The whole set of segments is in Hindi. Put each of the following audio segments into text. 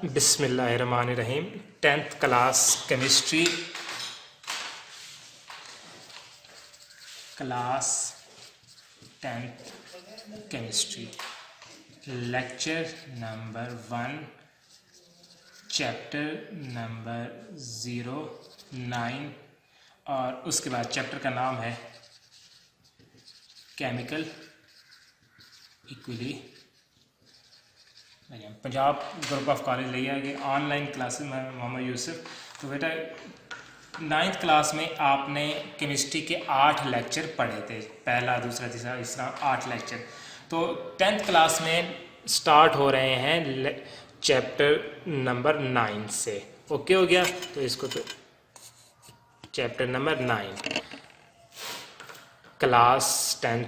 बिस्मिल्लाहिर्रहमानिर्रहीम। 10th class chemistry, class 10th chemistry, lecture number 1, chapter number 09 और उसके बाद चैप्टर का नाम है chemical equilibrium. Punjab group of college ले गया कि ऑनलाइन क्लासेस में मोहम्मद यूसुफ। तो बेटा 9th क्लास में आपने केमिस्ट्री के 8 लेक्चर पढ़े थे, पहला दूसरा तीसरा तीसरा 8 लेक्चर। तो 10th क्लास में स्टार्ट हो रहे हैं चैप्टर नंबर 9 से। ओके हो गया? तो इसको तो chapter number 9 class 10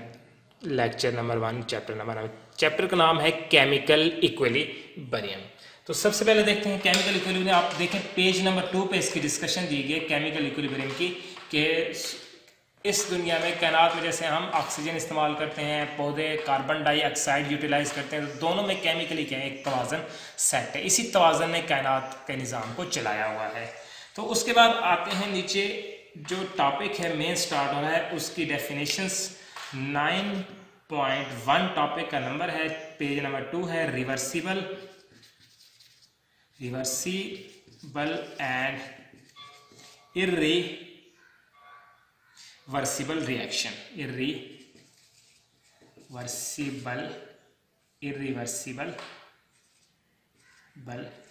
lecture number 1 chapter number 9। Chapter का नाम है केमिकल इक्विलिब्रियम। तो सबसे पहले देखते हैं केमिकल इक्विलिब्रियम। आप देखें पेज नंबर 2 पे इसकी डिस्कशन दी गई है केमिकल इक्विलिब्रियम की, कि इस दुनिया में कायनात में जैसे हम ऑक्सीजन इस्तेमाल करते हैं, पौधे कार्बन डाइऑक्साइड यूटिलाइज करते हैं, तो दोनों में केमिकली क्या है, एक तवाज़न सेट है। इसी तवाज़न ने कायनात के निज़ाम को चलाया हुआ है। तो उसके बाद आते हैं नीचे, जो टॉपिक है मेन स्टार्ट हो रहा है, उसकी डेफिनेशंस 9.1 टॉपिक का नंबर है, पेज नंबर 2 है। Reversible and irreversible reaction. Irreversible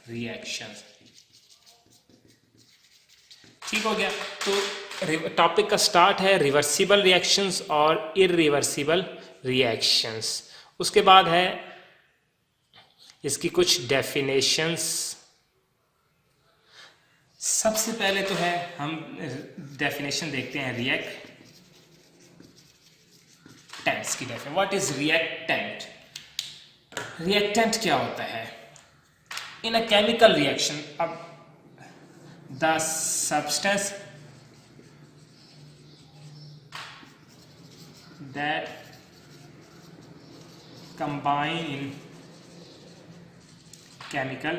reaction. ठीक हो गया? तो टॉपिक का स्टार्ट है रिवर्सिबल रिएक्शंस और इर्रिवर्सिबल रिएक्शंस। उसके बाद है इसकी कुछ डेफिनेशंस। सबसे पहले तो है, हम डेफिनेशन देखते हैं रिएक्टेंट्स की definition. What is reactant? Reactant क्या होता है? इन अ केमिकल रिएक्शन, अब the substance that combine in chemical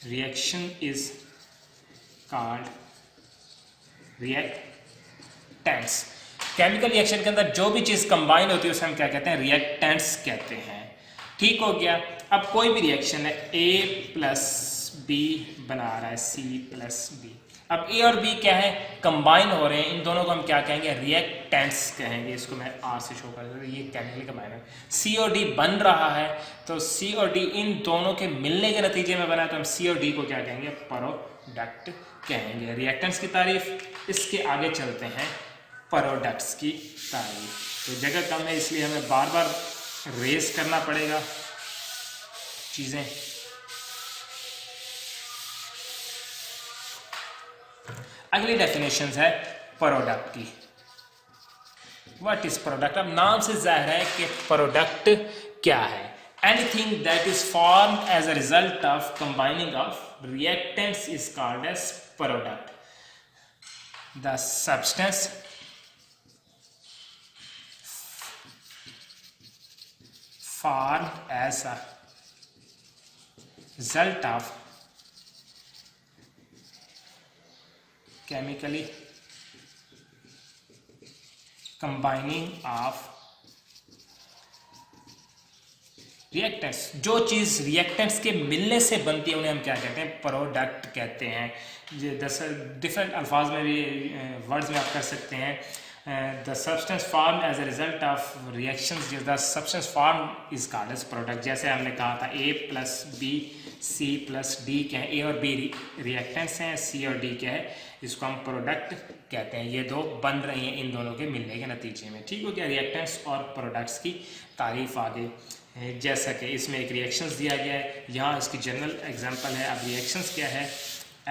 reaction is called reactants। Chemical reaction के अंदर जो भी चीज़ कंबाइन होती है उसे हम क्या कहते हैं? रिएक्टेंट्स कहते हैं। ठीक हो गया? अब कोई भी रिएक्शन है, A प्लस बी बना रहा है C प्लस बी। अब A और B क्या है? कंबाइन हो रहे हैं। इन दोनों को हम क्या कहेंगे? रिएक्टेंट्स कहेंगे। इसको मैं R से शो कर दूँ, ये केमिकल कंबाइन है। C और D बन रहा है, तो C और D इन दोनों के मिलने के नतीजे में बना है, तो हम C और D को क्या कहेंगे? प्रोडक्ट कहेंगे। रिएक्टेंट्स की तारीफ। इसके आगे चलते हैं प्रोडक्ट्स की तारीफ। तो जगह कम है, इसलिए हमें बार बार रेस करना पड़ेगा चीज़ें। अगली डेफिनेशन है प्रोडक्ट की। What is product? अब नाम से जाहिर है कि प्रोडक्ट क्या है। Anything that is formed as a result of combining of reactants is called as product. The substance formed as a result of chemically combining of reactants. जो चीज़ रिएक्टेंट्स के मिलने से बनती है उन्हें हम क्या कहते हैं? प्रोडक्ट कहते हैं। डिफरेंट अल्फाज में भी, वर्ड्स में आप कर सकते हैं। The substance formed as a result of reactions, the substance formed is called as product। जैसे हमने कहा था A plus B C plus D क्या है? A और B रिएक्टेंट्स हैं, C और D क्या है? इसको हम प्रोडक्ट कहते हैं। ये दो बन रही हैं इन दोनों के मिलने के नतीजे में। ठीक हो गया? रिएक्टेंट्स और प्रोडक्ट्स की तारीफ आगे। जैसा कि इसमें एक रिएक्शंस दिया गया है, यहाँ इसकी जनरल एग्जांपल है। अब रिएक्शंस क्या है?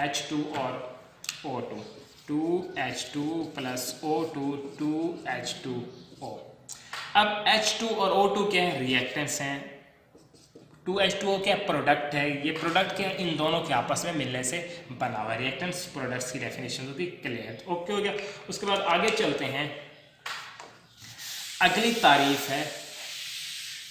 H2 और O2, 2H2 plus O2, 2H2O। अब H2 और O2 क्या है? रिएक्टेंट्स हैं। 2H2O क्या प्रोडक्ट है? ये प्रोडक्ट क्या है? इन दोनों के आपस में मिलने से बना हुआ। रिएक्टेंट्स प्रोडक्ट्स की डेफिनेशन होती क्लियर। ओके हो गया? उसके बाद आगे चलते हैं। अगली तारीफ है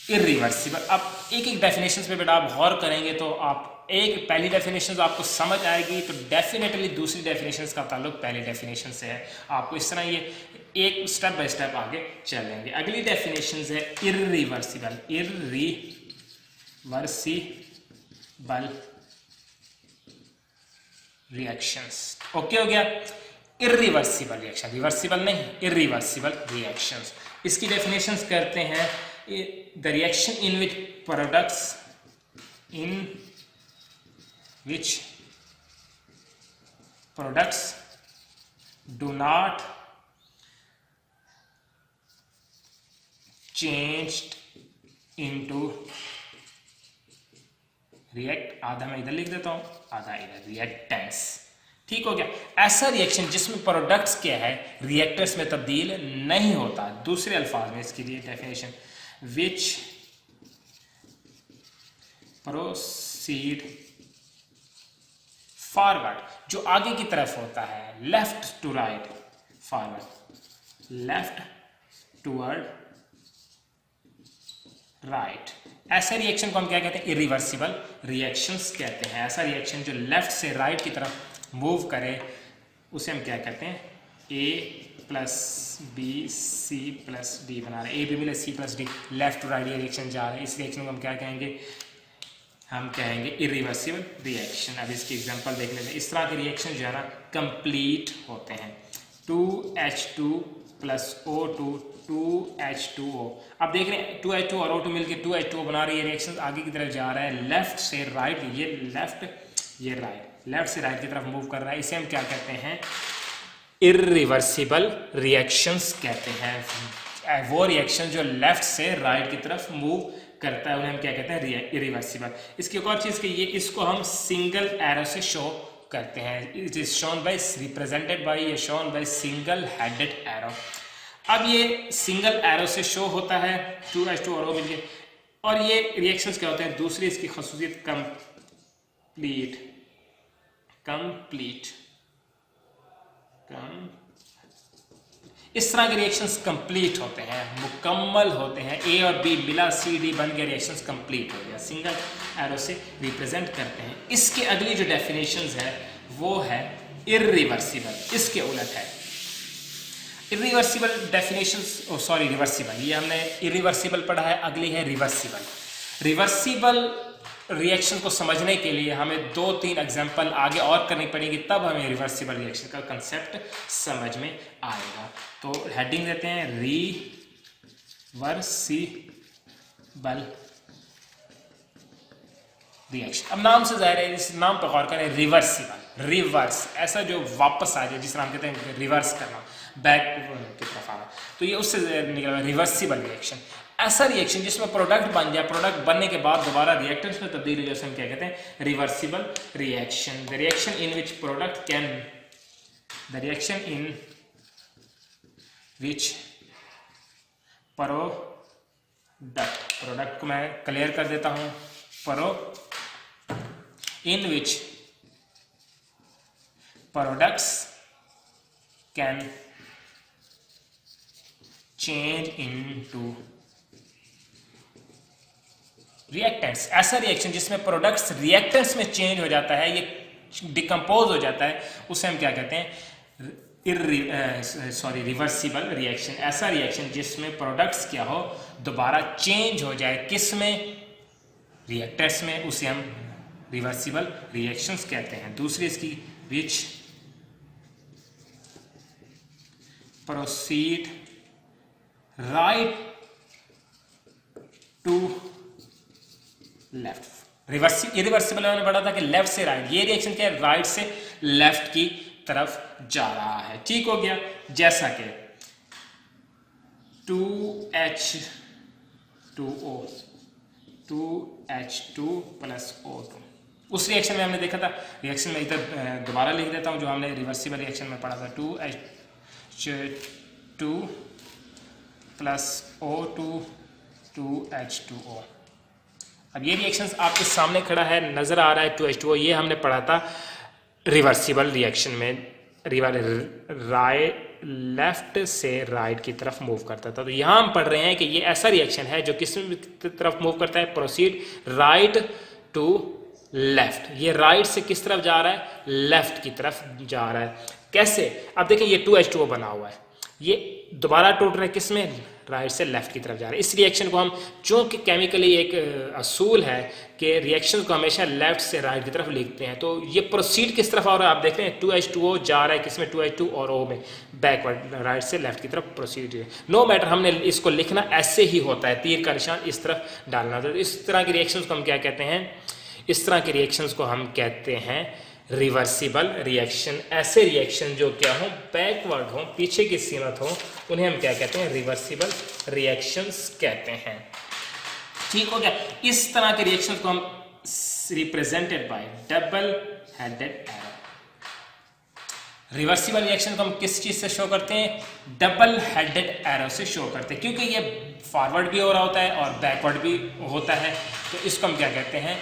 इरिवर्सिबल। अब एक एक डेफिनेशन पे बेटा आप गौर करेंगे तो आप एक पहली डेफिनेशन आपको समझ आएगी तो डेफिनेटली दूसरी डेफिनेशन का ताल्लुक पहली डेफिनेशन से है। आपको इस तरह ये एक स्टेप बाय स्टेप आगे चलेंगे। अगली डेफिनेशन है इरिवर्सिबल। Irreversible reactions. ओके हो गया। इरिवर्सिबल रिएक्शन, रिवर्सिबल नहीं, इरिवर्सिबल रिएक्शंस। इसकी डेफिनेशंस करते हैं। The reaction in which products do not changed into react, आधा मैं इधर लिख देता हूं, आधा इधर, रिएक्टेंट्स। ठीक हो गया। ऐसा रिएक्शन जिसमें प्रोडक्ट्स क्या है रिएक्टर्स में तब्दील नहीं होता। दूसरे अल्फाज में इसके लिए डेफिनेशन, विच प्रोसीड फॉरवर्ड, जो आगे की तरफ होता है, left to right, forward, left toward right. ऐसा रिएक्शन को हम क्या कहते हैं? इरिवर्सिबल रिएक्शंस कहते हैं। ऐसा रिएक्शन जो लेफ्ट से राइट की तरफ मूव करे उसे हम क्या कहते हैं? A plus B C plus D बना रहे हैं, A B plus C plus D, left to right ये रिएक्शन जा रहा है। इस रिएक्शन को हम क्या कहेंगे? हम कहेंगे इरिवर्सिबल रिएक्शन। अब इसकी एग्जांपल देख लेते हैं। इस तरह के रिएक्शन जो है ना कंप्लीट होते हैं। 2H2 plus O2 2H2O। अब देख रहे हैं 2H2 और O2 मिलकर 2H2O बना रही है। रिएक्शन आगे की तरफ जा रहा है, लेफ्ट से राइट, ये लेफ्ट ये राइट, लेफ्ट से राइट की तरफ मूव कर रहा है। इसे हम क्या कहते हैं? इरिवर्सिबल रिएक्शंस कहते हैं। वो रिएक्शन जो लेफ्ट से राइट की तरफ मूव करता है उन्हें हम क्या कहते हैं? इरिवर्सिबल। इसकी एक और चीज़ कि ये इसको हम सिंगल एरो से शो करते हैं। It is shown by, represented by, ये shown by single headed arrow. अब ये सिंगल एरो से शो होता है 2H2 और O मिलके। और ये रिएक्शंस क्या होते हैं? दूसरी इसकी खसूसियत कंप्लीट। इस तरह के रिएक्शंस कंप्लीट होते हैं, मुकम्मल होते हैं। ए और बी मिला सी डी बन गया, रिएक्शंस कंप्लीट हो गया, सिंगल एरो से रिप्रेजेंट करते हैं। इसके अगली जो डेफिनेशंस है वो है इरिवर्सिबल। इसके उलट है इरिवर्सिबल डेफिनेशंस, सॉरी रिवर्सिबल। ये हमने इरिवर्सिबल पढ़ा है, अगली है रिवर्सिबल। रिवर्सिबल रिएक्शन को समझने के लिए हमें 2-3 एग्जाम्पल आगे और करनी पड़ेगी, तब हमें रिवर्सिबल रिएक्शन का कंसेप्ट समझ में आएगा। तो हेडिंग देते हैं रिवर्सिबल रिएक्शन। अब नाम से जाहिर है, इस नाम पर गौर करें, रिवर्सिबल, रिवर्स, ऐसा जो वापस आ जाए, जिस नाम कहते हैं रिवर्स करना, बैक की तरफ आना, तो ये उससे निकला रिवर्सिबल रिएक्शन। ऐसा रिएक्शन जिसमें प्रोडक्ट बन जाए, प्रोडक्ट बनने के बाद दोबारा रिएक्टेंट्स में तब्दील हो जाए, हम क्या कहते हैं? Reversible reaction. The reaction in which product product को मैं क्लियर कर देता हूं, in which products can change into reactants. ऐसा रिएक्शन जिसमें प्रोडक्ट्स रिएक्टेंट्स में चेंज हो जाता है, ये डिकम्पोज हो जाता है, उसे हम क्या कहते हैं? Reversible reaction. ऐसा रिएक्शन जिसमें प्रोडक्ट्स क्या हो, दोबारा चेंज हो जाए, किस में? रिएक्टर्स में, उसे हम रिवर्सिबल रिएक्शंस कहते हैं। दूसरी इसकी which proceed right to left. Irreversible मैंने पढ़ा था कि लेफ्ट से राइट, ये रिएक्शन क्या है? राइट से लेफ्ट की तरफ जा रहा है। ठीक हो गया। जैसा कि 2H2 प्लस O2, उस रिएक्शन में हमने देखा था, रिएक्शन में इधर दोबारा लिख देता हूं जो हमने रिवर्सिबल रिएक्शन में पढ़ा था, 2H2 प्लस O2 2H2O। अब ये रिएक्शंस आपके सामने खड़ा है, नजर आ रहा है 2H2O। ये हमने पढ़ा था रिवर्सिबल रिएक्शन में, लेफ्ट से राइट की तरफ मूव करता था। तो यहाँ हम पढ़ रहे हैं कि ये ऐसा रिएक्शन है जो किस तरफ मूव करता है, प्रोसीड राइट टू लेफ्ट। ये राइट से किस तरफ जा रहा है, लेफ्ट की तरफ जा रहा है। कैसे, अब देखिए ये 2H2O बना हुआ है, ये दोबारा टूट रहा है किसमें, राइट से लेफ्ट की तरफ जा रहा है। इस रिएक्शन को हम, चूंकि केमिकली एक असूल है कि रिएक्शन को हमेशा लेफ्ट से राइट की तरफ लिखते हैं, तो ये प्रोसीड किस तरफ आ रहा है, आप देख रहे हैं 2H2O जा रहा है किसमें, 2H2 और O में, बैकवर्ड राइट से लेफ्ट की तरफ प्रोसीड है। नो मैटर, हमने इसको लिखना ऐसे ही होता है, तीर का निशान इस तरफ डालना होता है। इस तरह के रिएक्शन को हम क्या कहते हैं, इस तरह के रिएक्शंस को हम कहते हैं रिवर्सिबल रिएक्शन। ऐसे रिएक्शन जो क्या हो, बैकवर्ड हो, पीछे की सीमत हो, उन्हें हम क्या कहते हैं, रिवर्सिबल रिएक्शंस कहते हैं। ठीक हो गया। इस तरह के रिएक्शन को हम represented by double headed arrow. Reversible reaction को हम किस चीज से शो करते हैं, डबल हेडेड एरो से शो करते हैं, क्योंकि ये फॉरवर्ड भी हो रहा होता है और बैकवर्ड भी होता है, तो इसको हम क्या कहते हैं,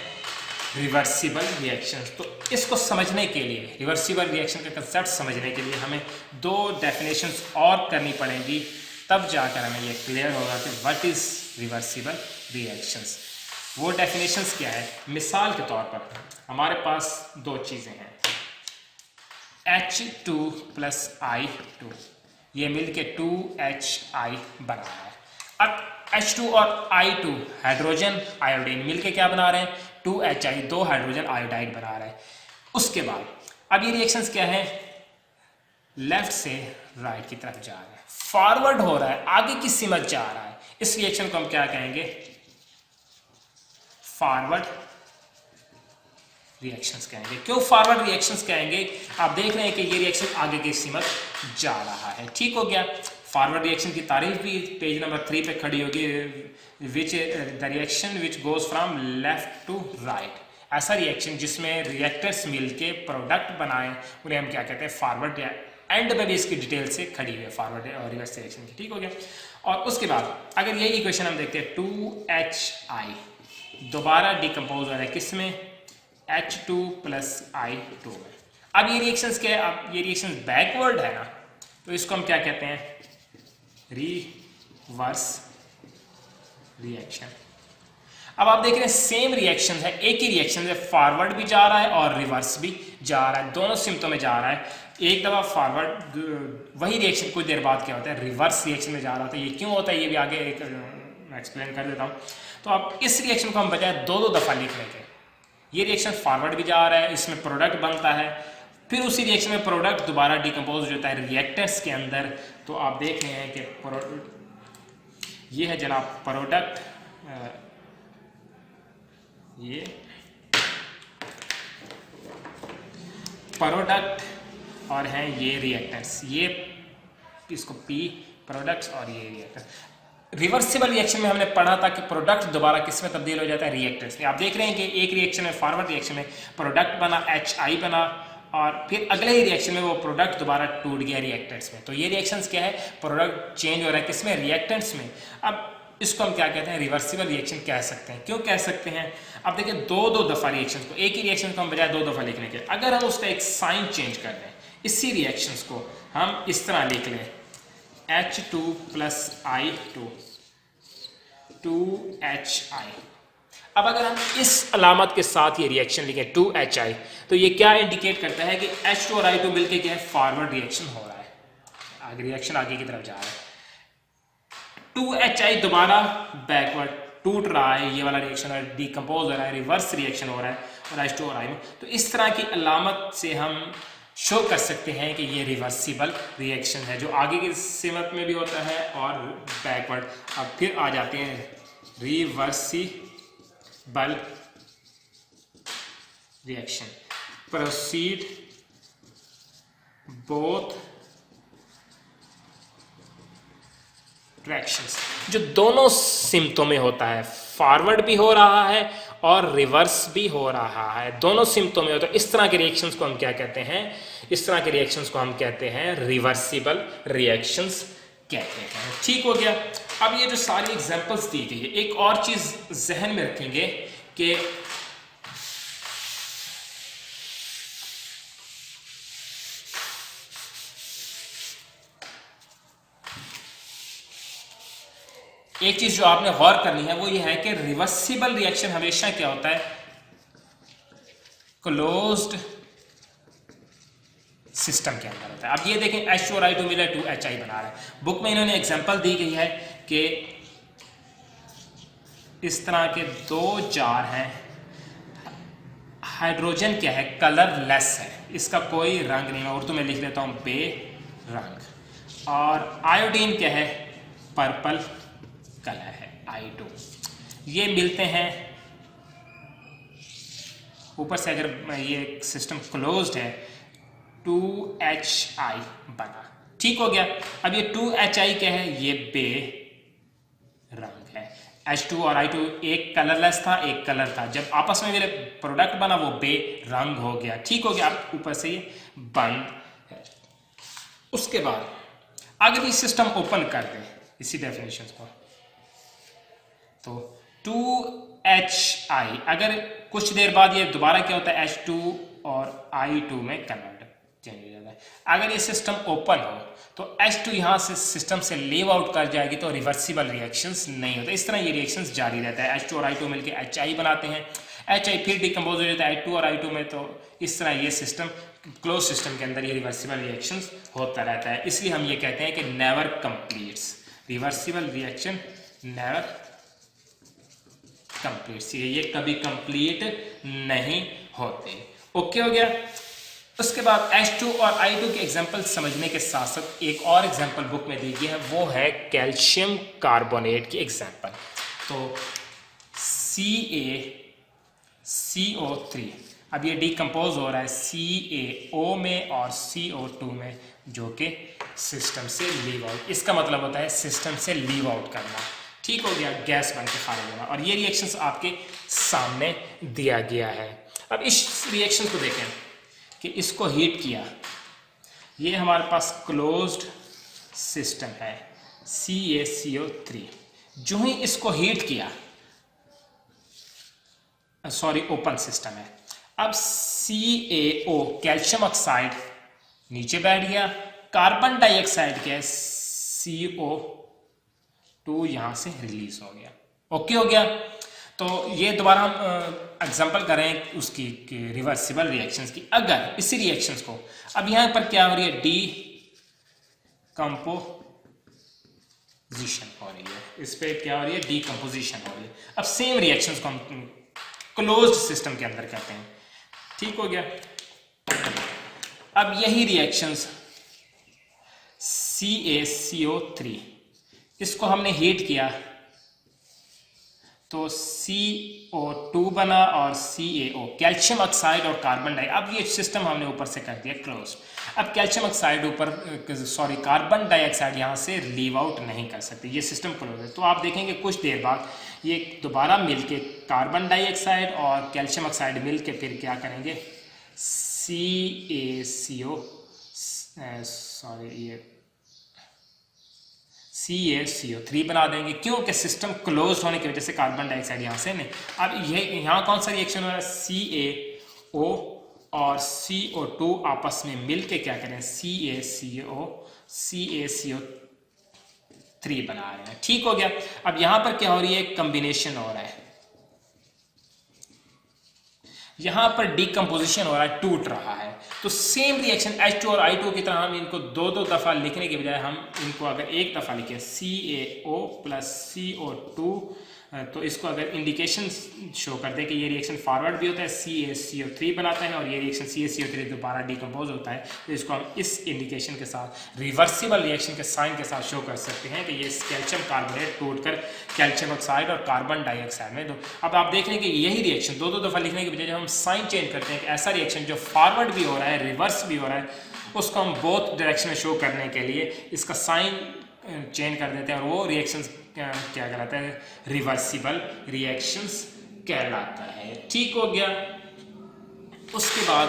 रिवर्सिबल रिएक्शंस। तो इसको समझने के लिए, रिवर्सिबल रिएक्शन का कंसेप्ट समझने के लिए हमें दो डेफिनेशंस और करनी पड़ेंगी, तब जाकर हमें ये क्लियर होगा कि व्हाट इज रिवर्सिबल रिएक्शंस। वो डेफिनेशंस क्या है, मिसाल के तौर पर हमारे पास दो चीज़ें हैं, H2 + I2, ये मिलके 2HI बना रहा है। अब H2 और I2 हाइड्रोजन आयोडीन मिलके क्या बना रहे हैं, 2HI, 2 हाइड्रोजन आयोडाइड बना रहे हैं। उसके बाद अब ये रिएक्शंस क्या है, लेफ्ट से राइट की तरफ जा रहा है, फॉरवर्ड हो रहा है, आगे की सीमत जा रहा है। इस रिएक्शन को हम क्या कहेंगे, फॉरवर्ड रिएक्शंस कहेंगे। क्यों फॉरवर्ड रिएक्शंस कहेंगे, आप देख रहे हैं कि ये रिएक्शन आगे की सीमत जा रहा है। ठीक हो गया। फॉरवर्ड रिएक्शन की तारीफ भी पेज नंबर 3 पे खड़ी होगी, which the reaction which goes from left to right. ऐसा रिएक्शन जिसमें रिएक्टर्स मिलके प्रोडक्ट बनाएं, उन्हें हम क्या कहते हैं, फॉरवर्ड। एंड में भी इसकी डिटेल से खड़ी हुई है फॉरवर्ड और रिवर्स रिएक्शन की। ठीक हो गया। और उसके बाद अगर ये इक्वेशन हम देखते हैं, 2HI दोबारा डिकम्पोज हो रहा है किसमें, H2 + I2 में। अब ये रिएक्शंस क्या है, अब ये रिएक्शन बैकवर्ड है ना, तो इसको हम क्या कहते हैं, रिवर्स रिएक्शन। अब आप देख रहे हैं सेम रिएक्शन है, एक ही रिएक्शन है, फॉरवर्ड भी जा रहा है और रिवर्स भी जा रहा है, दोनों सिम्टों में जा रहा है। एक दफा फॉरवर्ड, वही रिएक्शन कुछ देर बाद क्या होता है, रिवर्स रिएक्शन में जा रहा होता है। ये क्यों होता है, ये भी आगे एक एक्सप्लेन कर देता हूँ। तो अब इस रिएक्शन को हम बजाय दो दफा लिखने के, ये रिएक्शन फॉरवर्ड भी जा रहा है, इसमें प्रोडक्ट बनता है, फिर उसी रिएक्शन में प्रोडक्ट दोबारा डिकम्पोज होता है रिएक्टर्स के अंदर। तो आप देख रहे हैं कि ये है जनाब प्रोडक्ट, ये प्रोडक्ट और हैं ये रिएक्टर्स, ये इसको P प्रोडक्ट्स और ये रिएक्टर। रिवर्सिबल रिएक्शन में हमने पढ़ा था कि प्रोडक्ट दोबारा किस में तब्दील हो जाता है, रिएक्टर्स में। आप देख रहे हैं कि एक रिएक्शन में, फॉरवर्ड रिएक्शन में प्रोडक्ट बना, HI बना, और फिर अगले ही रिएक्शन में वो प्रोडक्ट दोबारा टूट गया रिएक्टेंट्स में। तो ये रिएक्शंस क्या है, प्रोडक्ट चेंज हो रहा है किसमें, रिएक्टेंट्स में। अब इसको हम क्या कहते हैं, रिवर्सिबल रिएक्शन कह सकते हैं। क्यों कह सकते हैं, अब देखिए दो दफा रिएक्शन को, एक ही रिएक्शन को हम बजाय दो दफा लिखने के, अगर हम उसका एक साइन चेंज कर दें, इसी रिएक्शंस को हम इस तरह लिख लें, H2 + I2 2HI। अब अगर हम इस अलामत के साथ ये रिएक्शन लिखें 2HI, तो ये क्या इंडिकेट करता है कि H2 और I2 मिलके क्या है, फॉरवर्ड रिएक्शन हो रहा है, आगे रिएक्शन आगे की तरफ जा रहा है। 2HI दोबारा बैकवर्ड टूट रहा है, ये वाला रिएक्शन है, डिकम्पोज हो रहा है, रिवर्स रिएक्शन हो रहा है और H2 और I2। तो इस तरह की अलामत से हम शो कर सकते हैं कि ये रिवर्सिबल रिएक्शन है, जो आगे की सीमत में भी होता है और बैकवर्ड। अब फिर आ जाते हैं reversible reaction, proceed both directions, जो दोनों सिमतों में होता है, फॉरवर्ड भी हो रहा है और रिवर्स भी हो रहा है, दोनों सिमतों में होता है। इस तरह के रिएक्शंस को हम क्या कहते हैं, इस तरह के रिएक्शंस को हम कहते हैं रिवर्सिबल रिएक्शंस कहते हैं। ठीक हो गया। अब ये जो सारी एग्जांपल्स दी गई है, एक और चीज जहन में रखेंगे कि एक चीज जो आपने गौर करनी है वो ये है कि रिवर्सिबल रिएक्शन हमेशा क्या होता है, क्लोज्ड सिस्टम के अंदर होता है। अब ये देखें H2 और I2 मिला 2HI बना रहा है। बुक में इन्होंने एग्जांपल दी गई है कि इस तरह के दो जार हैं, हाइड्रोजन क्या है, कलरलेस है, इसका कोई रंग नहीं, मैं उर्दू में लिख लेता हूँ बेरंग, और आयोडीन क्या है, पर्पल कलर है I2। ये मिलते हैं, ऊपर से अगर ये सिस्टम क्लोज्ड है 2HI बना, ठीक हो गया। अब ये 2HI क्या है, ये बेरंग है। H2 और I2 एक कलरलेस था, एक कलर था, जब आपस में मेरे प्रोडक्ट बना वो बेरंग हो गया, ठीक हो गया। अब ऊपर से ये बंद है। उसके बाद अगर ये सिस्टम ओपन कर दे इसी डेफिनेशन को, तो 2HI अगर कुछ देर बाद ये दोबारा क्या होता है, H2 और I2 में कन्वर्ट चेंज हो जाता है। अगर ये सिस्टम ओपन हो तो H2 यहाँ से सिस्टम से लीव आउट कर जाएगी, तो रिवर्सिबल रिएक्शंस नहीं होते। इस तरह ये रिएक्शंस जारी रहता है। H2 और I2 मिलके HI बनाते हैं, HI फिर डिकम्पोज हो जाता है I2 और I2 में, तो इस तरह ये सिस्टम क्लोज सिस्टम के अंदर ये रिवर्सिबल रिएक्शंस होता रहता है। इसलिए हम ये कहते हैं कि never completes, reversible reaction never completes, ये कभी कंप्लीट नहीं होते। ओके हो गया। उसके बाद H2 और I2 के एग्जाम्पल समझने के साथ साथ एक और एग्जाम्पल बुक में दी गई है, वो है कैल्शियम कार्बोनेट की एग्जाम्पल। तो CaCO3, अब ये डिकम्पोज हो रहा है CaO में और CO2 में, जो कि सिस्टम से लीव आउट, इसका मतलब होता है सिस्टम से लीव आउट करना, ठीक हो गया, गैस बन के खारिज होना। और ये रिएक्शंस आपके सामने दिया गया है। अब इस रिएक्शन को देखें कि इसको हीट किया, ये हमारे पास क्लोज्ड सिस्टम है CaCO3, जो ही इसको हीट किया, सॉरी ओपन सिस्टम है, अब CaO कैल्शियम ऑक्साइड नीचे बैठ गया, कार्बन डाइऑक्साइड क्या है CO2 यहां से रिलीज हो गया। ओके हो गया। तो ये दोबारा हम एग्जांपल करें उसकी रिवर्सिबल रिएक्शंस की। अगर इसी रिएक्शंस को अब यहाँ पर क्या हो रही है, डीकम्पोजिशन हो रही है, इस पे क्या हो रही है, डीकम्पोजिशन हो रही है। अब सेम रिएक्शंस को हम क्लोज्ड सिस्टम के अंदर करते हैं, ठीक हो गया। अब यही रिएक्शंस CaCO3, इसको हमने हीट किया तो CO2 बना और CaO कैल्शियम ऑक्साइड और कार्बन डाई, अब ये सिस्टम हमने ऊपर से कर दिया क्लोज। अब कैल्शियम ऑक्साइड ऊपर, सॉरी कार्बन डाइऑक्साइड यहाँ से लीव आउट नहीं कर सकते, ये सिस्टम क्लोज है। तो आप देखेंगे कुछ देर बाद ये दोबारा मिलके कार्बन डाइऑक्साइड और कैल्शियम ऑक्साइड मिलके फिर क्या करेंगे, CaCO3 बना देंगे, क्योंकि सिस्टम क्लोज होने की वजह से कार्बन डाइऑक्साइड यहाँ से नहीं। अब ये यहाँ कौन सा रिएक्शन हो रहा है, CaO और CO2 आपस में मिलके क्या करें, CaCO3 बना रहे हैं, ठीक हो गया। अब यहाँ पर क्या हो रही है, कम्बिनेशन हो रहा है, यहाँ पर डिकम्पोजिशन हो रहा है, टूट रहा है। तो सेम रिएक्शन H2 और I2 की तरह हम इनको दो दफा लिखने के बजाय हम इनको अगर एक दफा लिखें CaO प्लस CO2, तो इसको अगर इंडिकेशन शो कर दे कि ये रिएक्शन फॉरवर्ड भी होता है, CaCO3 बनाता है, और ये रिएक्शन CaCO3 दोबारा डिकम्पोज होता है, तो इसको हम इस इंडिकेशन के साथ रिवर्सिबल रिएक्शन के साइन के साथ शो कर सकते हैं कि ये कैल्शियम कार्बोनेट टूटकर कैल्शियम ऑक्साइड और कार्बन डाइऑक्साइड में। तो अब आप देख रहे हैं कि यही रिएक्शन दो दफा लिखने के बजाय जब हम साइन चेंज करते हैं कि ऐसा रिएक्शन जो फॉरवर्ड भी हो रहा है, रिवर्स भी हो रहा है, उसको हम बोथ डायरेक्शन में शो करने के लिए इसका साइन चेंज कर देते हैं, और वो रिएक्शंस क्या कहलाता है, रिवर्सिबल रिएक्शंस कहलाता है, ठीक हो गया। उसके बाद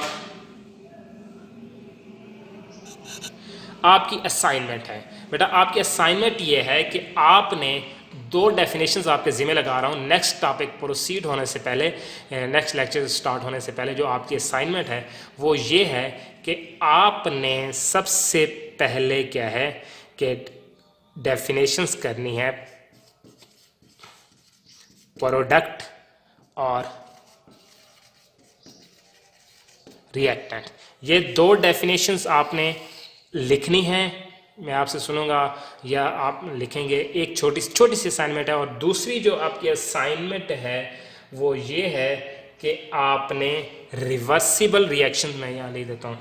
आपकी असाइनमेंट है बेटा, आपकी असाइनमेंट ये है कि आपने दो डेफिनेशंस आपके ज़िम्मे लगा रहा हूँ, नेक्स्ट टॉपिक प्रोसीड होने से पहले, नेक्स्ट लेक्चर स्टार्ट होने से पहले जो आपकी असाइनमेंट है वो ये है कि आपने सबसे पहले क्या है कि डेफिनेशंस करनी है प्रोडक्ट और रिएक्टेंट। ये दो डेफिनेशंस आपने लिखनी है, मैं आपसे सुनूंगा या आप लिखेंगे। एक छोटी सी असाइनमेंट है, और दूसरी जो आपकी असाइनमेंट है वो ये है कि आपने रिवर्सिबल रिएक्शन, मैं यहाँ लिख देता हूँ,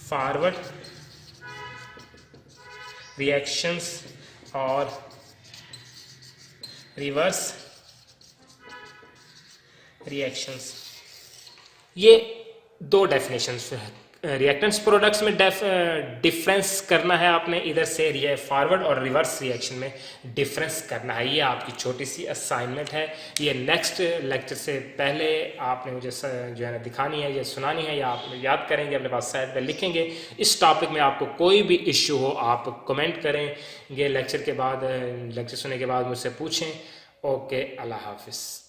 फॉरवर्ड रिएक्शंस और रिवर्स रिएक्शंस, ये दो डेफिनेशंस रिएक्टेंट्स प्रोडक्ट्स में डिफरेंस करना है आपने, इधर से फॉरवर्ड और रिवर्स रिएक्शन में डिफरेंस करना है। ये आपकी छोटी सी असाइनमेंट है। ये नेक्स्ट लेक्चर से पहले आपने मुझे जो है ना दिखानी है या सुनानी है, या आप याद करेंगे, अपने पास साइड पर लिखेंगे। इस टॉपिक में आपको कोई भी इश्यू हो आप कमेंट करेंगे लेक्चर के बाद, लेक्चर सुनने के बाद मुझसे पूछें। ओके, अल्लाह हाफिज़।